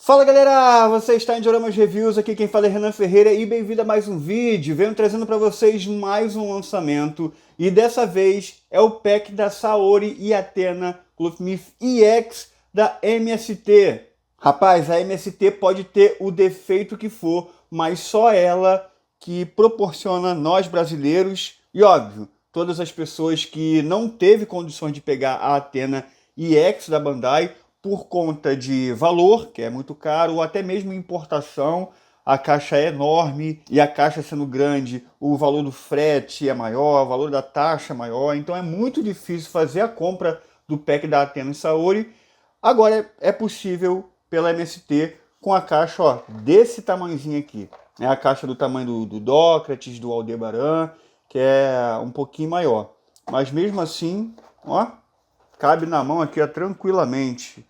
Fala galera, você está em Dioramas Reviews, aqui quem fala é Renan Ferreira e bem-vindo a mais um vídeo. Venho trazendo para vocês mais um lançamento e dessa vez é o pack da Saori e Athena Clothmith EX da MST. Rapaz, a MST pode ter o defeito que for, mas só ela que proporciona nós brasileiros e óbvio, todas as pessoas que não teve condições de pegar a Athena EX da Bandai por conta de valor, que é muito caro, ou até mesmo importação. A caixa é enorme e a caixa sendo grande, o valor do frete é maior, o valor da taxa é maior, então é muito difícil fazer a compra do pack da Athena e Saori. Agora é possível pela MST com a caixa ó, desse tamanhozinho aqui. É a caixa do tamanho do Dócrates, do Aldebaran, que é um pouquinho maior. Mas mesmo assim, ó, cabe na mão aqui ó, tranquilamente.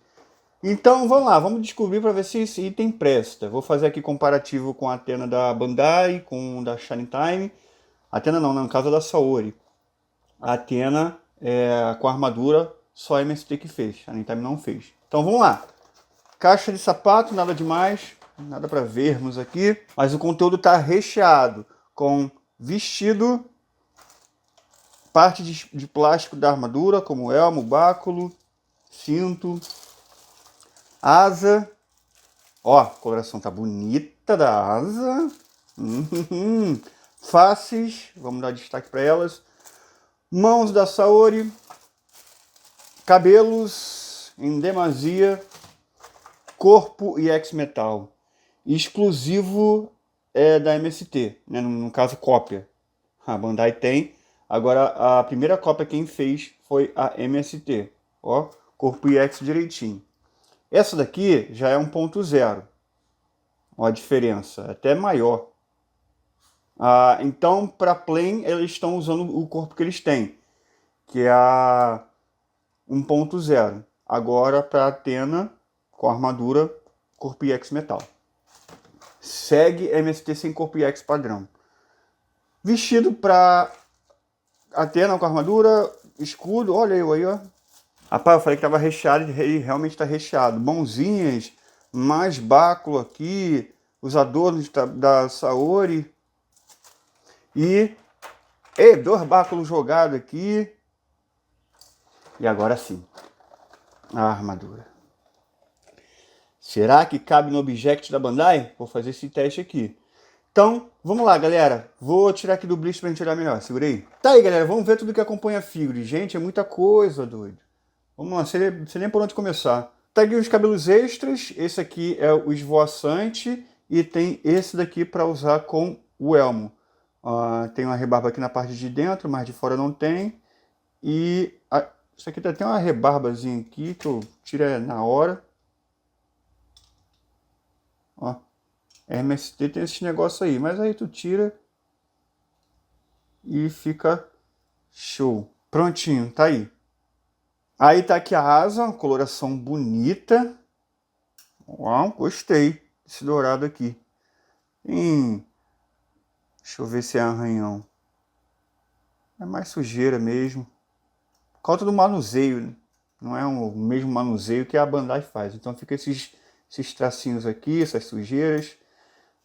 Então vamos lá, vamos descobrir para ver se esse item presta. Vou fazer aqui comparativo com a Athena da Bandai, com da Shine Time. Athena não, no caso da Saori. A Athena com a armadura, só a MST que fez, a Shine Time não fez. Então vamos lá. Caixa de sapato, nada demais, nada para vermos aqui. Mas o conteúdo está recheado com vestido, parte de plástico da armadura, como elmo, báculo, cinto, asa. Ó, a coloração tá bonita da asa. Faces, vamos dar destaque para elas. Mãos da Saori. Cabelos em demasia. Corpo e ex-metal. Exclusivo da MST, né? No caso cópia. A Bandai tem. Agora a primeira cópia quem fez foi a MST. Ó, corpo e ex direitinho. Essa daqui já é 1.0. Olha a diferença, é até maior. Então, para Plain, eles estão usando o corpo que eles têm, que é a 1.0. Agora, para Athena, com a armadura, corpo EX metal. Segue MST sem corpo EX padrão. Vestido para Athena com a armadura, escudo, olha eu aí, ó. Rapaz, eu falei que estava recheado e realmente está recheado. Mãozinhas, mais báculo aqui, os adornos da Saori. E dois báculos jogados aqui. E agora sim, a armadura. Será que cabe no Object da Bandai? Vou fazer esse teste aqui. Então, vamos lá, galera. Vou tirar aqui do blister pra gente olhar melhor. Segura aí. Tá aí, galera. Vamos ver tudo que acompanha a figure. Gente, é muita coisa, doido. Vamos lá, sei nem por onde começar. Tá aqui os cabelos extras, esse aqui é o esvoaçante e tem esse daqui para usar com o elmo. Tem uma rebarba aqui na parte de dentro, mas de fora não tem. E isso aqui tem uma rebarbazinha aqui que eu tiro na hora. Ó, MST tem esse negócio aí, mas aí tu tira e fica show. Prontinho, tá aí. Aí tá aqui a asa, uma coloração bonita. Uau, gostei desse dourado aqui. Deixa eu ver se é arranhão. É mais sujeira mesmo. Por causa do manuseio, né? Não é o mesmo manuseio que a Bandai faz. Então fica esses tracinhos aqui, essas sujeiras.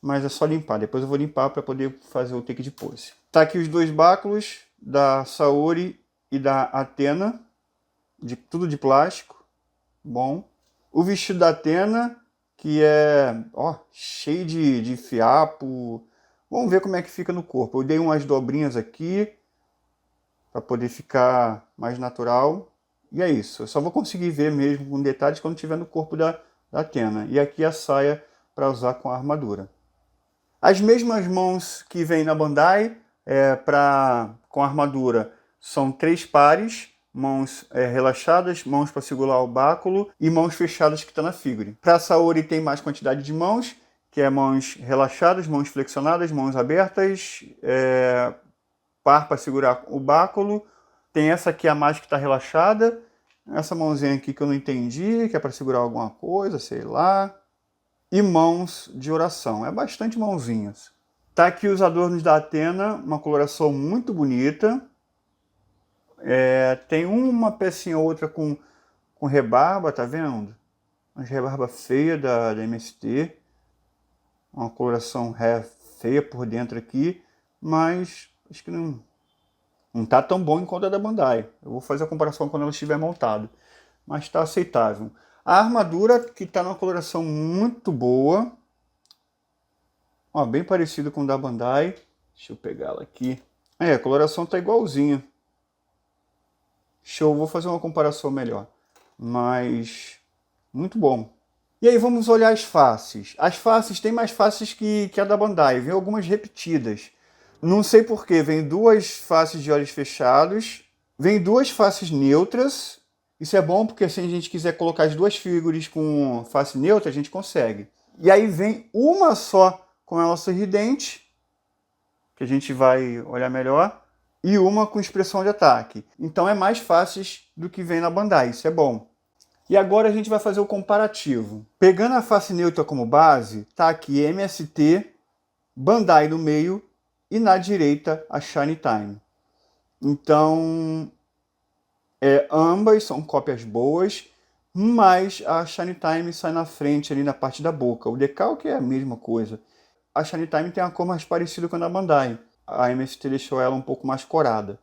Mas é só limpar. Depois eu vou limpar para poder fazer o take de pose. Tá aqui os dois báculos da Saori e da Athena. Tudo de plástico, bom. O vestido da Athena, que é cheio de fiapo. Vamos ver como é que fica no corpo. Eu dei umas dobrinhas aqui, para poder ficar mais natural. E é isso, eu só vou conseguir ver mesmo com detalhes quando tiver no corpo da Athena. E aqui a saia para usar com a armadura. As mesmas mãos que vem na Bandai, com a armadura, são 3 pares. Mãos relaxadas, mãos para segurar o báculo e mãos fechadas que está na figure. Para a Saori tem mais quantidade de mãos, que é mãos relaxadas, mãos flexionadas, mãos abertas, par para segurar o báculo. Tem essa aqui a mais que está relaxada, essa mãozinha aqui que eu não entendi, que é para segurar alguma coisa, sei lá. E mãos de oração, é bastante mãozinhas. Tá aqui os adornos da Athena, uma coloração muito bonita. Tem uma pecinha ou outra com rebarba, tá vendo? Uma rebarba feia da MST. Uma coloração feia por dentro aqui, mas acho que não tá tão bom quanto a da Bandai. Eu vou fazer a comparação quando ela estiver montada, mas está aceitável. A armadura que está numa coloração muito boa, ó, bem parecido com o da Bandai. Deixa eu pegar ela aqui. A coloração tá igualzinha. Show, vou fazer uma comparação melhor, mas muito bom. E aí vamos olhar as faces. As faces tem mais faces que a da Bandai, vem algumas repetidas. Não sei porquê, vem duas faces de olhos fechados, vem duas faces neutras. Isso é bom porque se a gente quiser colocar as duas figuras com face neutra, a gente consegue. E aí vem uma só com ela sorridente, que a gente vai olhar melhor, e uma com expressão de ataque. Então é mais fáceis do que vem na Bandai, isso é bom. E agora a gente vai fazer o comparativo. Pegando a face neutra como base, tá aqui MST, Bandai no meio e na direita a Shiny Time. Então, ambas são cópias boas, mas a Shiny Time sai na frente ali na parte da boca. O decalque é a mesma coisa. A Shiny Time tem uma cor mais parecida com a da Bandai. A MST deixou ela um pouco mais corada.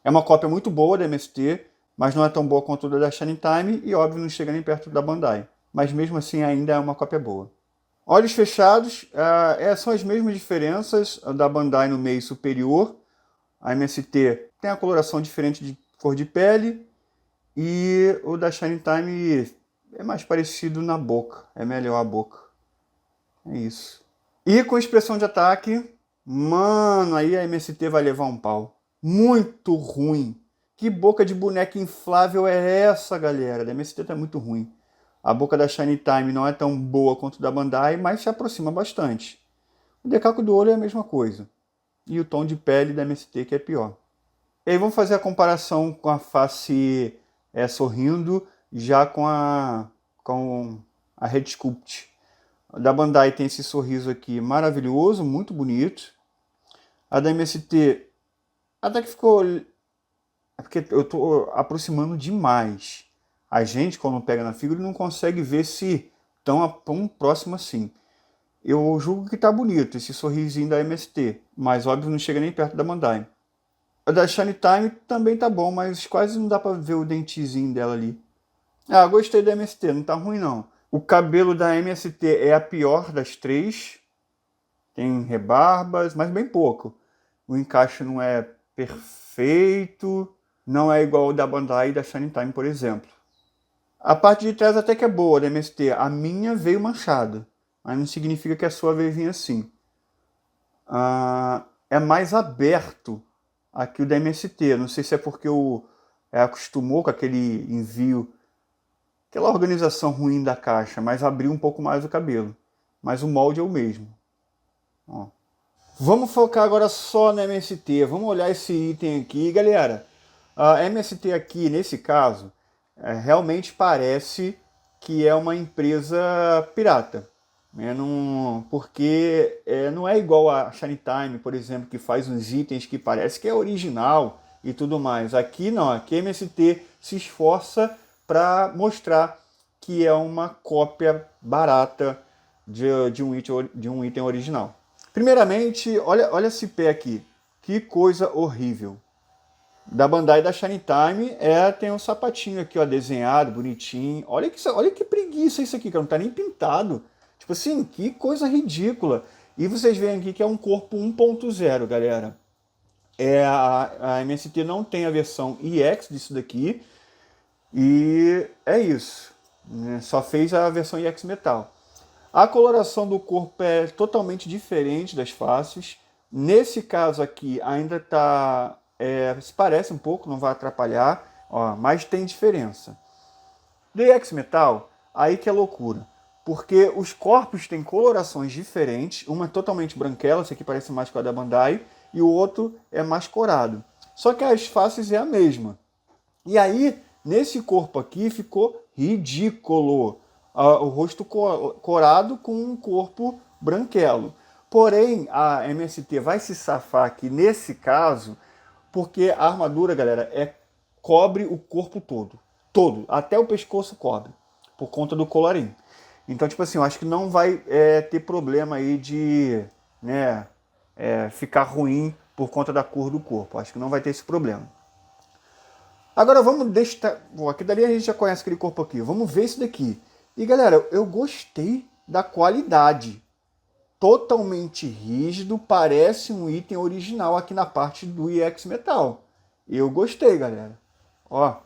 É uma cópia muito boa da MST, mas não é tão boa quanto a da Shiny Time e, óbvio, não chega nem perto da Bandai. Mas mesmo assim ainda é uma cópia boa. Olhos fechados, são as mesmas diferenças da Bandai no meio superior. A MST tem a coloração diferente de cor de pele e o da Shiny Time é mais parecido na boca, é melhor a boca. É isso. E com expressão de ataque, mano, aí a MST vai levar um pau. Muito ruim. Que boca de boneca inflável é essa, galera? Da MST tá muito ruim. A boca da Shiny Time não é tão boa quanto da Bandai, mas se aproxima bastante. O decalque do olho é a mesma coisa. E o tom de pele da MST que é pior. E aí vamos fazer a comparação com a face sorrindo, já com a Red Sculpt. Da Bandai tem esse sorriso aqui maravilhoso, muito bonito. A da MST até que ficou... É porque eu estou aproximando demais. A gente, quando pega na figura, não consegue ver se tão próximo assim. Eu julgo que tá bonito esse sorrisinho da MST, mas óbvio não chega nem perto da Bandai. A da Shiny Time também tá bom, mas quase não dá para ver o dentezinho dela ali. Ah, gostei da MST, não tá ruim não. O cabelo da MST é a pior das três. Tem rebarbas, mas bem pouco. O encaixe não é perfeito. Não é igual o da Bandai e da Shiny Time, por exemplo. A parte de trás até que é boa da MST. A minha veio manchada, mas não significa que a sua veio vir assim. É mais aberto aqui o da MST. Não sei se é porque acostumou com aquele envio, aquela organização ruim da caixa, mas abriu um pouco mais o cabelo. Mas o molde é o mesmo. Ó. Vamos focar agora só na MST. Vamos olhar esse item aqui, galera. A MST aqui, nesse caso, realmente parece que é uma empresa pirata. Porque não é igual a Shiny Time, por exemplo, que faz uns itens que parece que é original e tudo mais. Aqui não, aqui a MST se esforça para mostrar que é uma cópia barata de um item original. Primeiramente, olha esse pé aqui. Que coisa horrível. Da Bandai e da Shiny Time tem um sapatinho aqui, ó, desenhado, bonitinho. Olha que preguiça isso aqui, que não tá nem pintado. Tipo assim, que coisa ridícula. E vocês veem aqui que é um corpo 1.0, galera. A MST não tem a versão EX disso daqui. E é isso. Só fez a versão EX Metal. A coloração do corpo é totalmente diferente das faces. Nesse caso aqui ainda tá... se parece um pouco, não vai atrapalhar, ó, mas tem diferença. Do EX Metal, aí que é loucura. Porque os corpos têm colorações diferentes. Uma é totalmente branquela, esse aqui parece mais com a da Bandai. E o outro é mais corado. Só que as faces é a mesma. E aí, nesse corpo aqui, ficou ridículo. O rosto corado com um corpo branquelo. Porém, a MST vai se safar aqui nesse caso, porque a armadura, galera, cobre o corpo todo. Todo, até o pescoço cobre. por conta do colarinho. Então, tipo assim, eu acho que não vai ter problema aí de, né, ficar ruim por conta da cor do corpo. Acho que não vai ter esse problema. Agora vamos deixar... Aqui dali a gente já conhece aquele corpo aqui. Vamos ver isso daqui. E galera, eu gostei da qualidade. Totalmente rígido, parece um item original aqui na parte do IX Metal. Eu gostei, galera. Ó,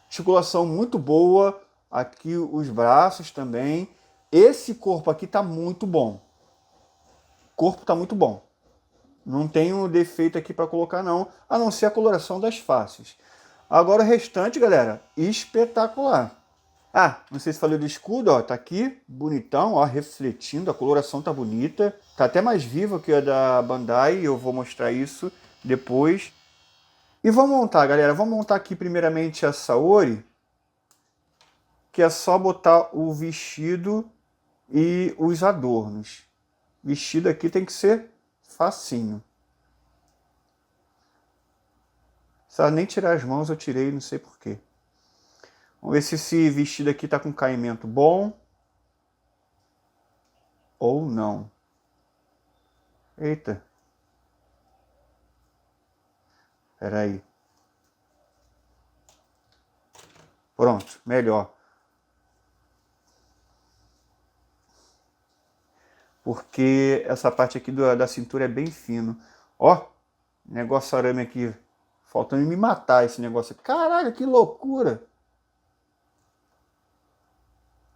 articulação muito boa, aqui os braços também. Esse corpo aqui tá muito bom. O corpo tá muito bom. Não tem um defeito aqui para colocar não, a não ser a coloração das faces. Agora o restante, galera, espetacular. Ah, não sei se falei do escudo, ó, tá aqui, bonitão, ó, refletindo, a coloração tá bonita. Tá até mais viva que a da Bandai, eu vou mostrar isso depois. E vamos montar, galera, vamos montar aqui primeiramente a Saori, que é só botar o vestido e os adornos. O vestido aqui tem que ser facinho. Se nem tirar as mãos, eu tirei, não sei porquê. Vamos ver se esse vestido aqui tá com caimento bom. Ou não. Eita. Espera aí. Pronto, melhor. Porque essa parte aqui da cintura é bem fino. Ó, negócio arame aqui. Faltando me matar esse negócio. Caralho, que loucura.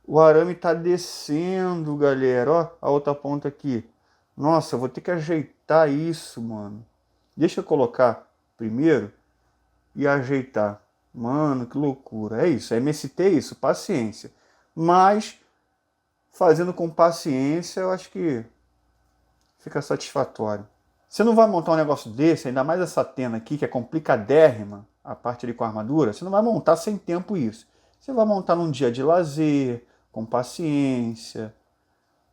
O arame tá descendo, galera. Ó, a outra ponta aqui. Nossa, eu vou ter que ajeitar isso, mano. Deixa eu colocar primeiro e ajeitar. Mano, que loucura. É isso, é MST isso, paciência. Mas, fazendo com paciência, eu acho que fica satisfatório. Você não vai montar um negócio desse, ainda mais essa tena aqui, que é complicadérrima, a parte ali com a armadura, você não vai montar sem tempo isso. Você vai montar num dia de lazer, com paciência,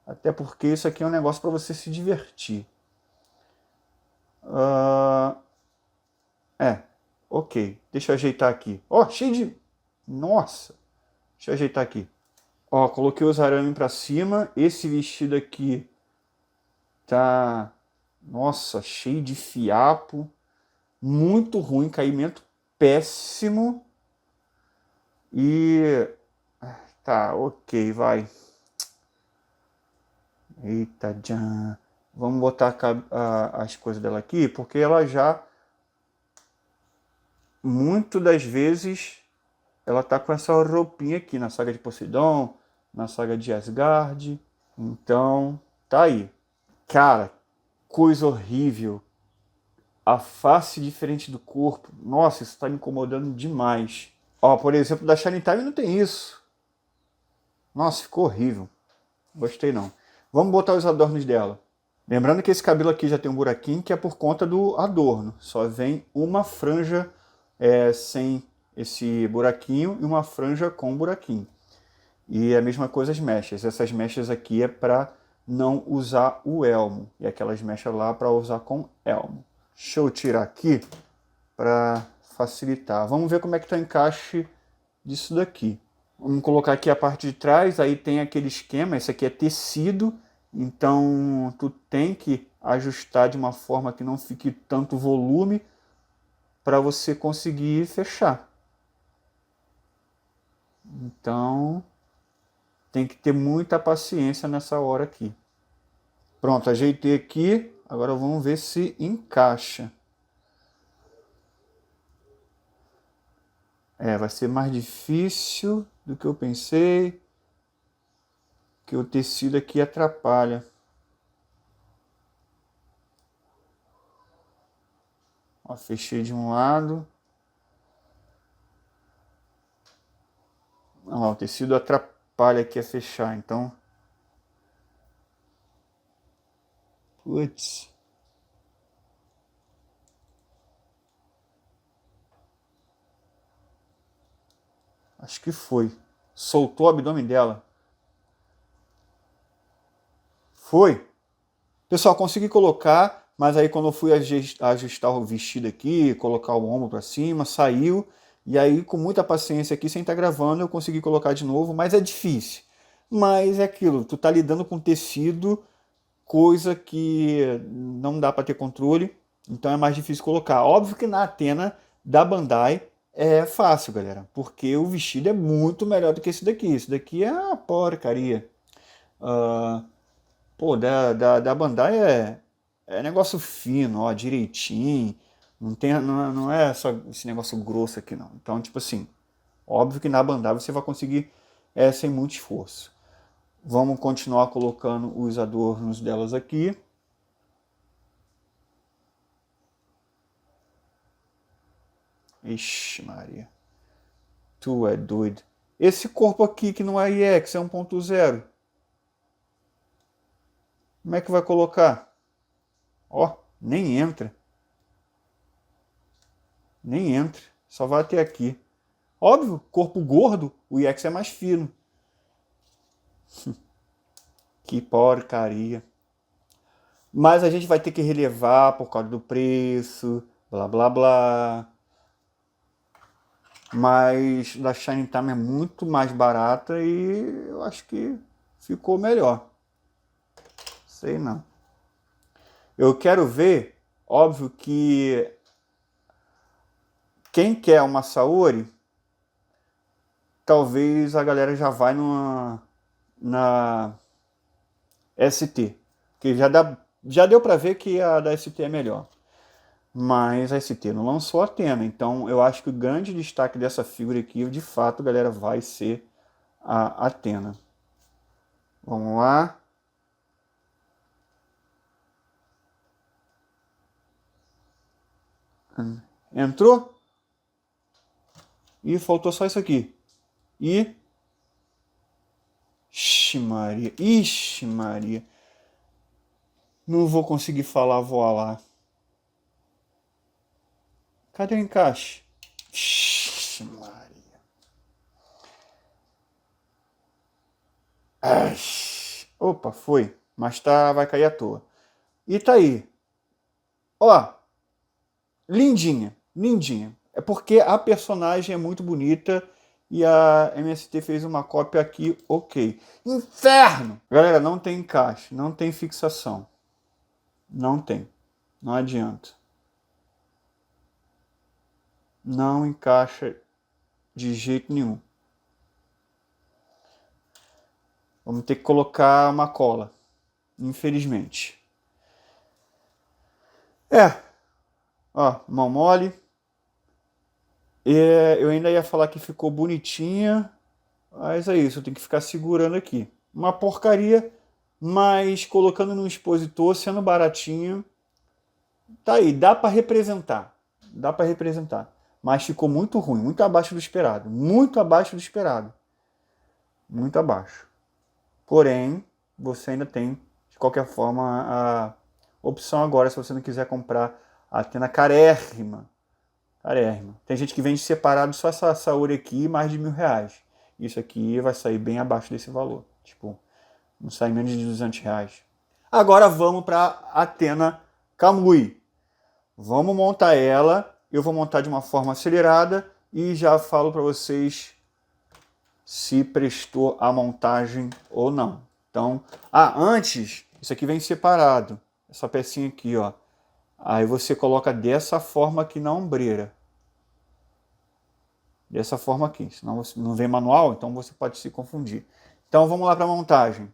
até porque isso aqui é um negócio para você se divertir. Ok, deixa eu ajeitar aqui. Ó, cheio de... Nossa! Deixa eu ajeitar aqui. Ó, coloquei os arames para cima, esse vestido aqui tá... Nossa, cheio de fiapo, muito ruim, caimento péssimo. E tá, ok, vai. Eita, já. Vamos botar as coisas dela aqui, porque ela já, muito das vezes, ela tá com essa roupinha aqui na saga de Poseidon, na saga de Asgard. Então, tá aí. Cara, coisa horrível. A face diferente do corpo. Nossa, isso tá me incomodando demais. Ó, por exemplo, da Shining Time não tem isso. Nossa, ficou horrível. Gostei não. Vamos botar os adornos dela. Lembrando que esse cabelo aqui já tem um buraquinho, que é por conta do adorno. Só vem uma franja sem esse buraquinho e uma franja com buraquinho. E a mesma coisa as mechas. Essas mechas aqui é para não usar o elmo. E aquelas mechas lá para usar com elmo. Deixa eu tirar aqui para facilitar. Vamos ver como é que está o encaixe disso daqui. Vamos colocar aqui a parte de trás, aí tem aquele esquema, esse aqui é tecido, então tu tem que ajustar de uma forma que não fique tanto volume para você conseguir fechar. Então tem que ter muita paciência nessa hora aqui. Pronto, ajeitei aqui, agora vamos ver se encaixa. Vai ser mais difícil do que eu pensei, que o tecido aqui atrapalha. Ó, fechei de um lado. Ó, o tecido atrapalha aqui a fechar, então... Putz. Acho que foi. Soltou o abdômen dela. Foi. Pessoal, consegui colocar, mas aí quando eu fui ajustar o vestido aqui, colocar o ombro para cima, saiu. E aí, com muita paciência aqui, sem estar gravando, eu consegui colocar de novo, mas é difícil. Mas é aquilo, tu tá lidando com tecido, coisa que não dá para ter controle, então é mais difícil colocar. Óbvio que na Athena da Bandai é fácil, galera, porque o vestido é muito melhor do que esse daqui. Esse daqui é uma porcaria. Ah, pô, da Bandai é negócio fino, ó, direitinho. Não tem, não é só esse negócio grosso aqui, não. Então, tipo assim, óbvio que na Bandai você vai conseguir sem muito esforço. Vamos continuar colocando os adornos delas aqui. Ixi, Maria. Tu é doido. Esse corpo aqui que não é IX, é 1.0. Como é que vai colocar? Ó, nem entra. Nem entra. Só vai até aqui. Óbvio, corpo gordo, o IX é mais fino. Que porcaria. Mas a gente vai ter que relevar por causa do preço, blá blá blá. Mas da Shine Time é muito mais barata e eu acho que ficou melhor. Sei não. Eu quero ver, óbvio que quem quer uma Saori, talvez a galera já vai na ST. Que já deu pra ver que a da ST é melhor. Mas a ST não lançou a Athena. Então eu acho que o grande destaque dessa figura aqui, de fato, galera, vai ser a Athena. Vamos lá. Entrou? E faltou só isso aqui. E... Ixi Maria. Ixi Maria. Não vou conseguir falar, vou lá. Cadê o encaixe? Ixi Maria. Ai. Opa, foi. Mas vai cair à toa. E tá aí. Ó. Lindinha. Lindinha. É porque a personagem é muito bonita e a MST fez uma cópia aqui, ok. Inferno! Galera, não tem encaixe, não tem fixação. Não tem. Não adianta. Não encaixa de jeito nenhum. Vamos ter que colocar uma cola. Infelizmente. Ó, mão mole. Eu ainda ia falar que ficou bonitinha, mas é isso, eu tenho que ficar segurando aqui. Uma porcaria, mas colocando no expositor, sendo baratinho, tá aí, dá para representar. Dá para representar. Mas ficou muito ruim, muito abaixo do esperado. Muito abaixo do esperado. Muito abaixo. Porém, você ainda tem, de qualquer forma, a opção agora, se você não quiser comprar a Athena carérrima. Carérrima. Tem gente que vende separado só essa Saori aqui, mais de R$1.000. Isso aqui vai sair bem abaixo desse valor. Tipo, não sai menos de R$200. Agora vamos para Athena Kamui. Vamos montar ela. Eu vou montar de uma forma acelerada e já falo para vocês se prestou a montagem ou não. Então, antes, isso aqui vem separado. Essa pecinha aqui, ó. Aí você coloca dessa forma aqui na ombreira. Dessa forma aqui. Senão você não vem manual, então você pode se confundir. Então vamos lá para a montagem.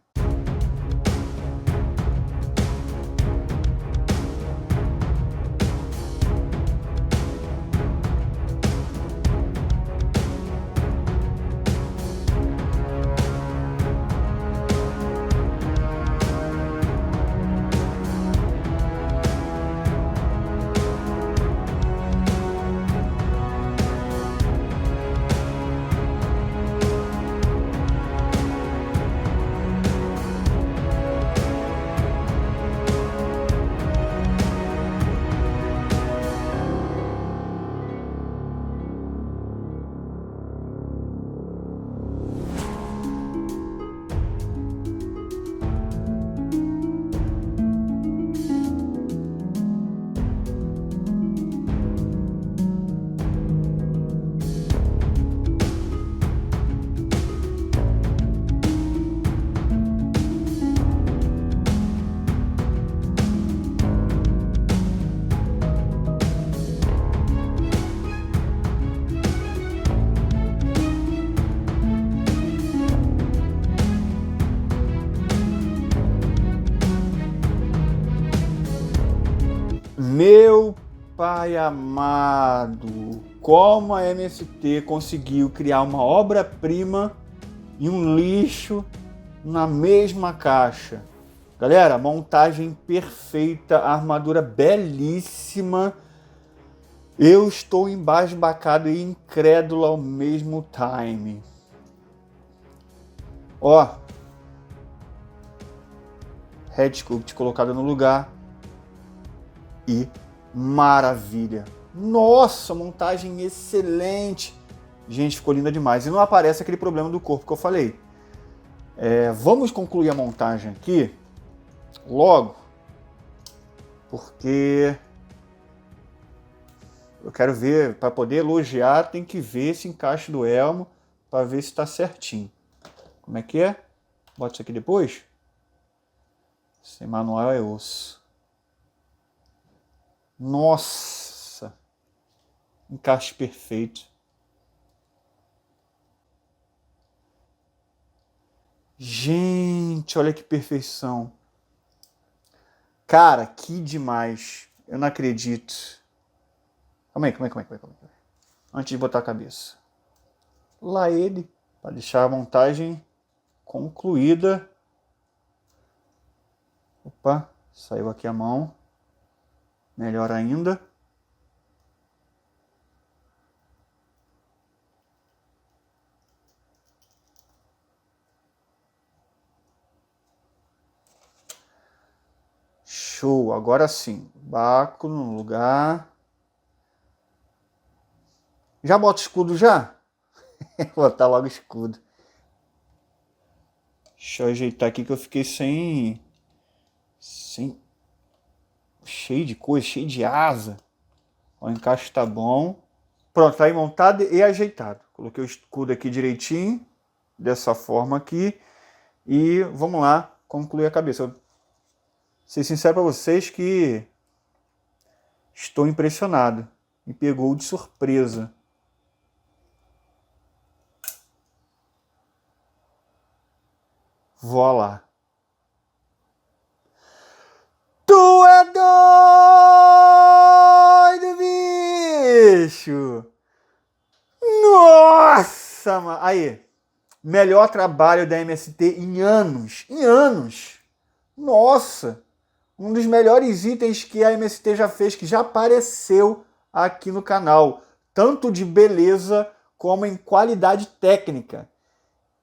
Meu pai amado, como a MST conseguiu criar uma obra-prima e um lixo na mesma caixa. Galera, montagem perfeita, armadura belíssima. Eu estou embasbacado e incrédulo ao mesmo time. Ó, Red Sculpt colocada no lugar e maravilha. Nossa, montagem excelente. Gente, ficou linda demais. E não aparece aquele problema do corpo que eu falei. Vamos concluir a montagem aqui logo, porque eu quero ver, para poder elogiar, tem que ver esse encaixe do elmo, para ver se está certinho. Como é que é? Bota isso aqui depois. Sem manual é osso. Nossa! Encaixe perfeito. Gente, olha que perfeição. Cara, que demais. Eu não acredito. Calma aí. Antes de botar a cabeça. Lá ele, para deixar a montagem concluída. Opa, saiu aqui a mão. Melhor ainda. Show, agora sim. Báculo no lugar. Já bota o escudo já? Vou botar logo o escudo. Deixa eu ajeitar aqui que eu fiquei sem... Cheio de coisa, cheio de asa. O encaixe tá bom. Pronto, tá aí montado e ajeitado. Coloquei o escudo aqui direitinho. Dessa forma aqui. E vamos lá concluir a cabeça. Eu ser sincero para vocês que estou impressionado. Me pegou de surpresa. Vó lá. Tu é doido, bicho! Nossa, mano. Aí, melhor trabalho da MST em anos. Em anos. Nossa! Um dos melhores itens que a MST já fez, que já apareceu aqui no canal. Tanto de beleza como em qualidade técnica.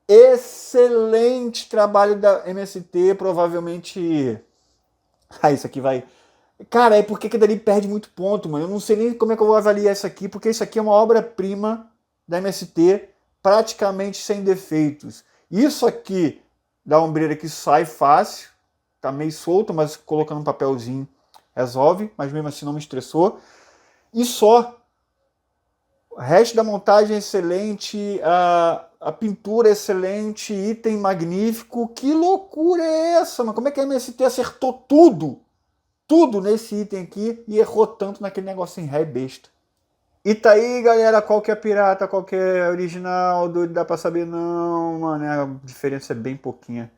Excelente trabalho da MST, provavelmente... Ah, isso aqui vai... Cara, é porque que dali perde muito ponto, mano. Eu não sei nem como é que eu vou avaliar isso aqui, porque isso aqui é uma obra-prima da MST, praticamente sem defeitos. Isso aqui da ombreira que sai fácil, tá meio solto, mas colocando um papelzinho resolve, mas mesmo assim não me estressou. E só. O resto da montagem é excelente, a pintura é excelente, item magnífico. Que loucura é essa, mano? Como é que a MST acertou tudo? Tudo nesse item aqui e errou tanto naquele negocinho ré besta. E tá aí, galera, qual que é pirata, qual que é original, doido, dá pra saber não, mano, a diferença é bem pouquinha.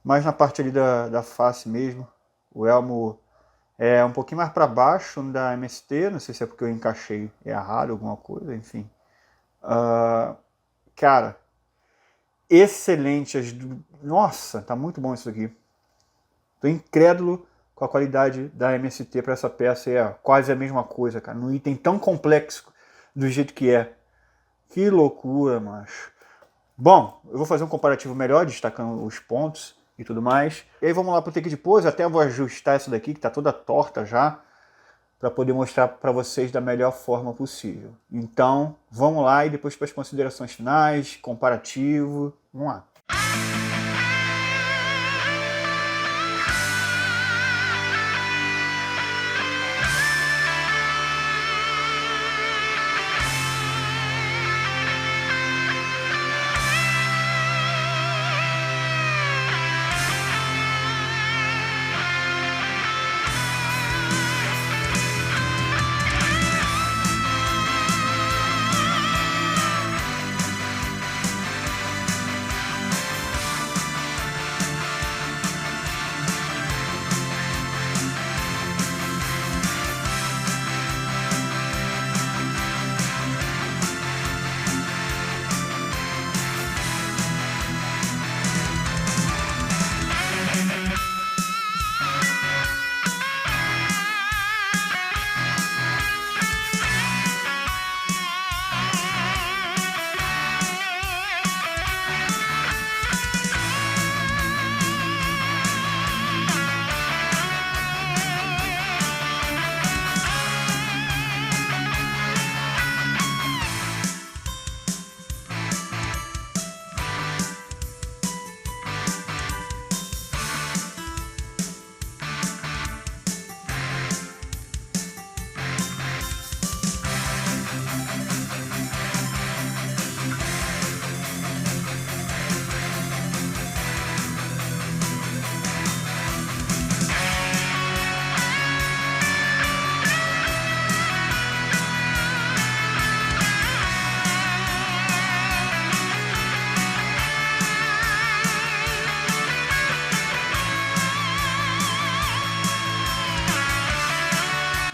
Mas na parte ali da face mesmo, o elmo é um pouquinho mais para baixo da MST, não sei se é porque eu encaixei errado, alguma coisa, enfim. Cara, excelente. Nossa, tá muito bom isso aqui. Tô incrédulo com a qualidade da MST para essa peça. É quase a mesma coisa, cara. Num item tão complexo do jeito que é. Que loucura, macho. Bom, eu vou fazer um comparativo melhor, destacando os pontos e tudo mais. E aí vamos lá pro take de pose. Até vou ajustar essa daqui, que tá toda torta já, para poder mostrar para vocês da melhor forma possível. Então, vamos lá e depois para as considerações finais, comparativo. Vamos lá.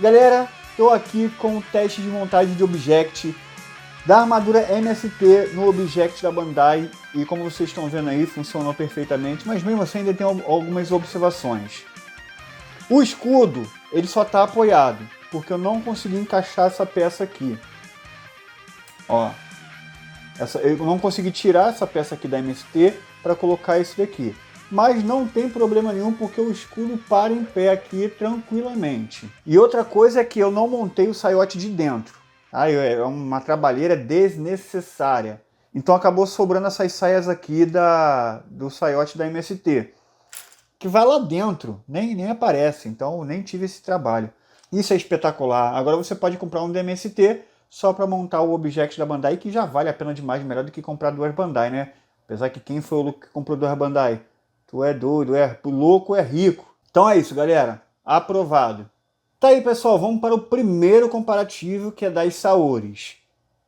Galera, estou aqui com o teste de montagem de Object da armadura MST no Object da Bandai e como vocês estão vendo aí, funcionou perfeitamente, mas mesmo assim ainda tem algumas observações. O escudo, ele só está apoiado, porque eu não consegui encaixar essa peça aqui. Ó, eu não consegui tirar essa peça aqui da MST para colocar esse daqui. Mas não tem problema nenhum, porque o escudo para em pé aqui tranquilamente. E outra coisa é que eu não montei o saiote de dentro. Tá? É uma trabalheira desnecessária. Então acabou sobrando essas saias aqui do saiote da MST. Que vai lá dentro, nem aparece. Então nem tive esse trabalho. Isso é espetacular. Agora você pode comprar um da MST só para montar o Object da Bandai, que já vale a pena demais, melhor do que comprar duas Bandai, né? Apesar que quem foi o que comprou duas Bandai? Tu é doido, louco, é rico. Então é isso, galera. Aprovado. Tá aí, pessoal. Vamos para o primeiro comparativo, que é das Saoris.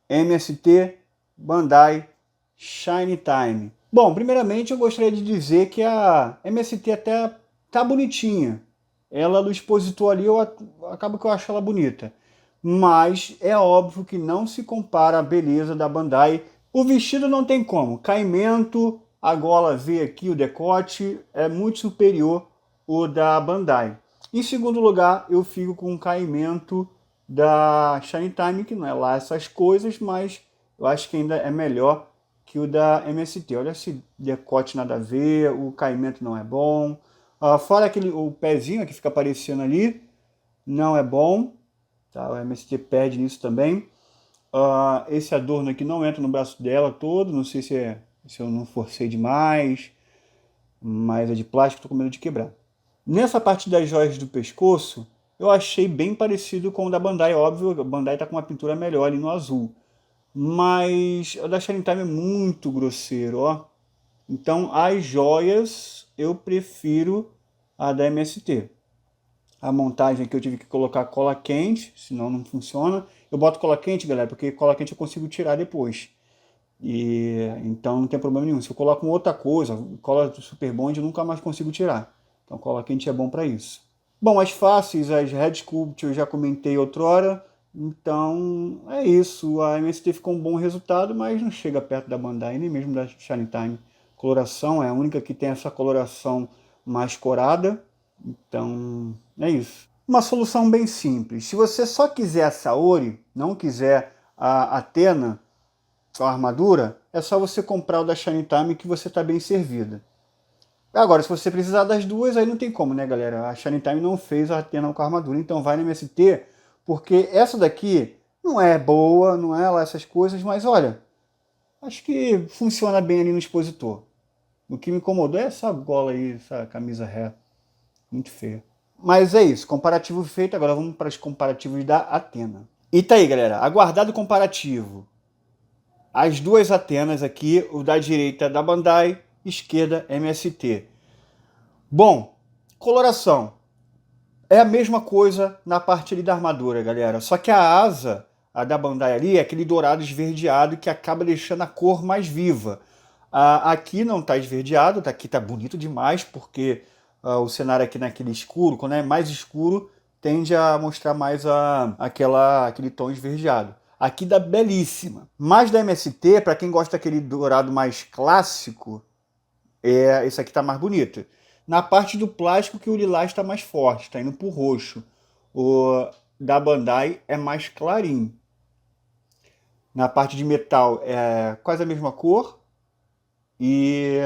MST, Bandai, Shine Time. Bom, primeiramente eu gostaria de dizer que a MST até tá bonitinha. Ela no expositor ali, acaba que eu acho ela bonita. Mas é óbvio que não se compara à beleza da Bandai. O vestido não tem como. Caimento, a gola V aqui, o decote, é muito superior ao da Bandai. Em segundo lugar, eu fico com o caimento da Shine Time, que não é lá essas coisas, mas eu acho que ainda é melhor que o da MST. Olha esse decote nada a ver, o caimento não é bom. Fora o pezinho que fica aparecendo ali, não é bom. Tá? O MST perde nisso também. Esse adorno aqui não entra no braço dela todo, não sei se eu não forcei demais, mas é de plástico, tô com medo de quebrar. Nessa parte das joias do pescoço, eu achei bem parecido com o da Bandai, óbvio, a Bandai tá com uma pintura melhor ali no azul. Mas o da Shine Time é muito grosseiro, ó. Então as joias eu prefiro a da MST. A montagem aqui eu tive que colocar cola quente, senão não funciona. Eu boto cola quente, galera, porque cola quente eu consigo tirar depois. Então não tem problema nenhum. Se eu coloco outra coisa, cola Super Bond, eu nunca mais consigo tirar. Então cola quente é bom para isso. Bom, as faces, as Red Sculpt eu já comentei outrora. Então é isso. A MST ficou um bom resultado, mas não chega perto da Bandai, nem mesmo da Shine Time. Coloração é a única que tem essa coloração mais corada. Então é isso. Uma solução bem simples. Se você só quiser a Saori, não quiser a Athena, a armadura, é só você comprar o da Shine Time que você está bem servida. Agora, se você precisar das duas, aí não tem como, né, galera? A Shine Time não fez a Athena com a armadura, então vai na MST, porque essa daqui não é boa, não é lá essas coisas, mas olha, acho que funciona bem ali no expositor. O que me incomodou é essa gola aí, essa camisa ré, muito feia. Mas é isso, comparativo feito, agora vamos para os comparativos da Athena. E tá aí, galera, aguardado comparativo. As duas Athenas aqui, o da direita da Bandai, esquerda MST. Bom, coloração. É a mesma coisa na parte ali da armadura, galera. Só que a asa, a da Bandai ali, é aquele dourado esverdeado que acaba deixando a cor mais viva. Aqui não tá esverdeado, aqui tá bonito demais, porque o cenário aqui naquele escuro, quando é mais escuro, tende a mostrar mais aquele tom esverdeado. Aqui dá belíssima. Mas da MST, para quem gosta daquele dourado mais clássico, esse aqui tá mais bonito. Na parte do plástico que o lilás está mais forte, está indo pro roxo. O da Bandai é mais clarinho. Na parte de metal é quase a mesma cor. E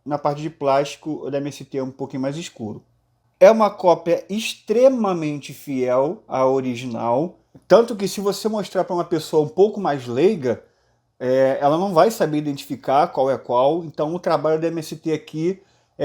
na parte de plástico, o da MST é um pouquinho mais escuro. É uma cópia extremamente fiel à original. Tanto que se você mostrar para uma pessoa um pouco mais leiga, ela não vai saber identificar qual é qual. Então o trabalho da MST aqui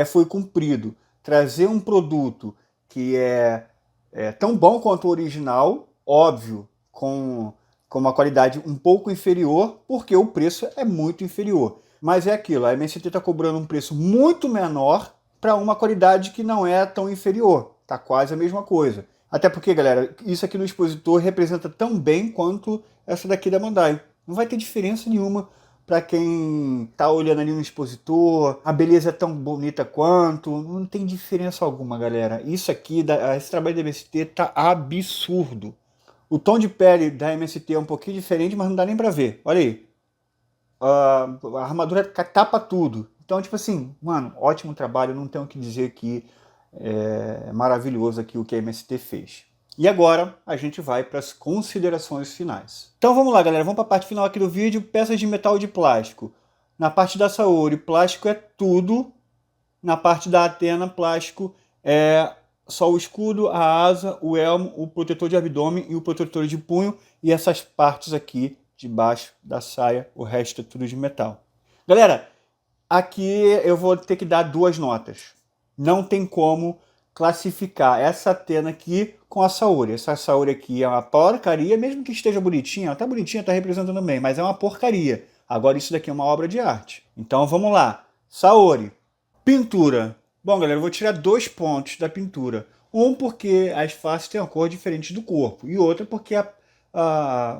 foi cumprido. Trazer um produto que é tão bom quanto o original, óbvio, com uma qualidade um pouco inferior, porque o preço é muito inferior. Mas é aquilo, a MST está cobrando um preço muito menor para uma qualidade que não é tão inferior. Tá quase a mesma coisa. Até porque, galera, isso aqui no expositor representa tão bem quanto essa daqui da Bandai. Não vai ter diferença nenhuma para quem tá olhando ali no expositor, a beleza é tão bonita quanto, não tem diferença alguma, galera. Isso aqui, esse trabalho da MST tá absurdo. O tom de pele da MST é um pouquinho diferente, mas não dá nem pra ver. Olha aí. A armadura tapa tudo. Então, tipo assim, mano, ótimo trabalho. Não tenho o que dizer que é maravilhoso aqui o que a MST fez. E agora a gente vai para as considerações finais. Então vamos lá, galera. Vamos para a parte final aqui do vídeo. Peças de metal e de plástico. Na parte da Saori, plástico é tudo. Na parte da Athena, plástico é só o escudo, a asa, o elmo, o protetor de abdômen e o protetor de punho. E essas partes aqui de baixo da saia, o resto é tudo de metal. Galera, aqui eu vou ter que dar 2 notas. Não tem como classificar essa Athena aqui com a Saori. Essa Saori aqui é uma porcaria, mesmo que esteja bonitinha, ela tá bonitinha, tá representando bem, mas é uma porcaria. Agora isso daqui é uma obra de arte. Então vamos lá. Saori. Pintura. Bom, galera, eu vou tirar 2 pontos da pintura. Um porque as faces têm uma cor diferente do corpo. E outra porque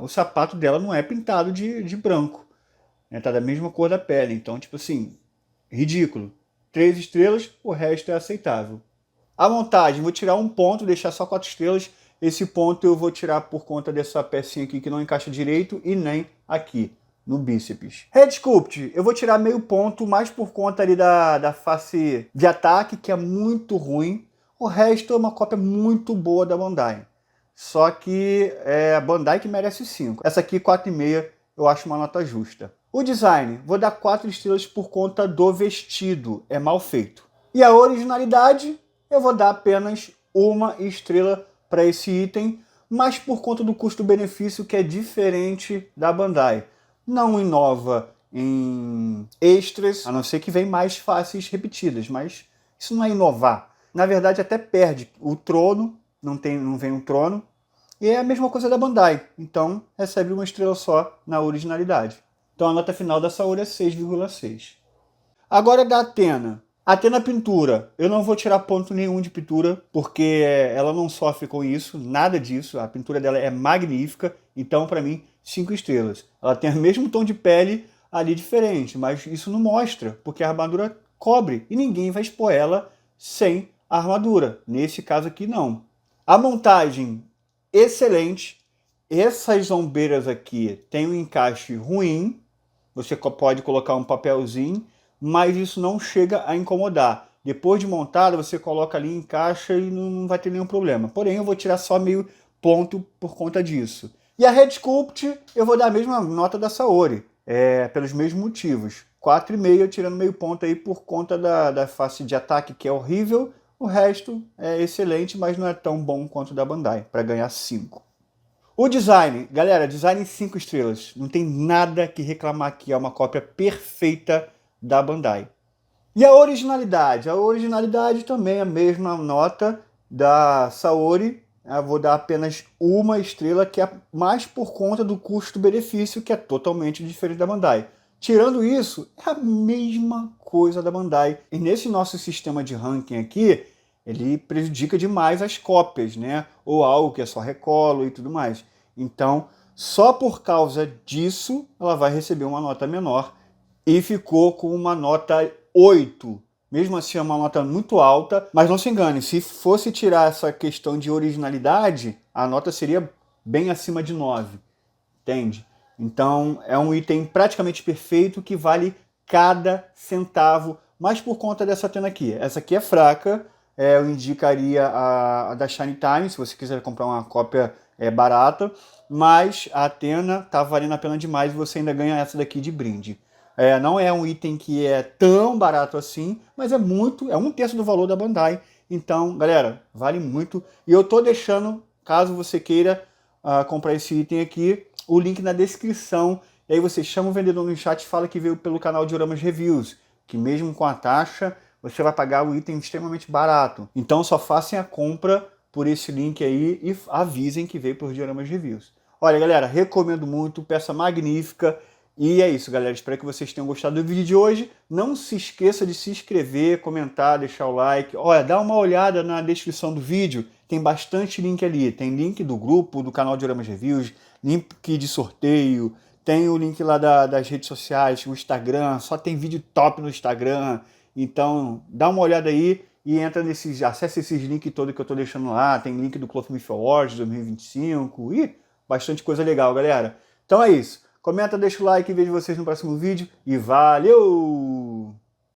o sapato dela não é pintado de branco. Tá da mesma cor da pele. Então, tipo assim, ridículo. 3 estrelas, o resto é aceitável. A montagem, vou tirar 1 ponto, deixar só 4 estrelas. Esse ponto eu vou tirar por conta dessa pecinha aqui que não encaixa direito e nem aqui no bíceps. Head Sculpt, eu vou tirar meio ponto, mais por conta ali da face de ataque, que é muito ruim. O resto é uma cópia muito boa da Bandai. Só que é a Bandai que merece 5. Essa aqui, 4,5, eu acho uma nota justa. O design, vou dar 4 estrelas por conta do vestido, é mal feito. E a originalidade, eu vou dar apenas 1 estrela para esse item, mas por conta do custo-benefício que é diferente da Bandai. Não inova em extras, a não ser que vem mais faces repetidas, mas isso não é inovar. Na verdade, até perde o trono, não vem um trono, e é a mesma coisa da Bandai, então recebe 1 estrela só na originalidade. Então a nota final da Saori é 6,6. Agora da Athena. Athena pintura, eu não vou tirar ponto nenhum de pintura, porque ela não sofre com isso, nada disso. A pintura dela é magnífica, então para mim 5 estrelas. Ela tem o mesmo tom de pele ali diferente, mas isso não mostra, porque a armadura cobre e ninguém vai expor ela sem a armadura. Nesse caso aqui não. A montagem, excelente. Essas ombreiras aqui tem um encaixe ruim, você pode colocar um papelzinho, mas isso não chega a incomodar. Depois de montada, você coloca ali, encaixa e não vai ter nenhum problema. Porém, eu vou tirar só meio ponto por conta disso. E a Head Sculpt, eu vou dar a mesma nota da Saori, pelos mesmos motivos. 4,5, tirando meio ponto aí por conta da face de ataque, que é horrível. O resto é excelente, mas não é tão bom quanto da Bandai, para ganhar 5. O design, galera, design 5 estrelas. Não tem nada que reclamar aqui, é uma cópia perfeita da Bandai. E a originalidade? A originalidade também é a mesma nota da Saori. Eu vou dar apenas 1 estrela, que é mais por conta do custo-benefício, que é totalmente diferente da Bandai. Tirando isso, é a mesma coisa da Bandai. E nesse nosso sistema de ranking aqui, ele prejudica demais as cópias, né? Ou algo que é só recolo e tudo mais. Então, só por causa disso, ela vai receber uma nota menor e ficou com uma nota 8. Mesmo assim, é uma nota muito alta, mas não se engane, se fosse tirar essa questão de originalidade, a nota seria bem acima de 9, entende? Então, é um item praticamente perfeito que vale cada centavo, mas por conta dessa Athena aqui. Essa aqui é fraca, eu indicaria a da Shine Time, se você quiser comprar uma cópia barata, mas a Athena tá valendo a pena demais e você ainda ganha essa daqui de brinde. Não é um item que é tão barato assim, mas é 1/3 do valor da Bandai. Então, galera, vale muito. E eu tô deixando, caso você queira comprar esse item aqui, o link na descrição. E aí você chama o vendedor no chat e fala que veio pelo canal Dioramas Reviews, que mesmo com a taxa, você vai pagar o item extremamente barato. Então só façam a compra por esse link aí e avisem que veio por Dioramas Reviews. Olha, galera, recomendo muito, peça magnífica. E é isso, galera. Espero que vocês tenham gostado do vídeo de hoje. Não se esqueça de se inscrever, comentar, deixar o like. Olha, dá uma olhada na descrição do vídeo. Tem bastante link ali. Tem link do grupo, do canal Dioramas Reviews, link de sorteio, Tem o link lá das redes sociais, o Instagram, só tem vídeo top no Instagram. Então, dá uma olhada aí e acessa esses links todos que eu tô deixando lá. Tem link do Clothmith Awards 2025 e bastante coisa legal, galera. Então é isso. Comenta, deixa o like, vejo vocês no próximo vídeo e valeu!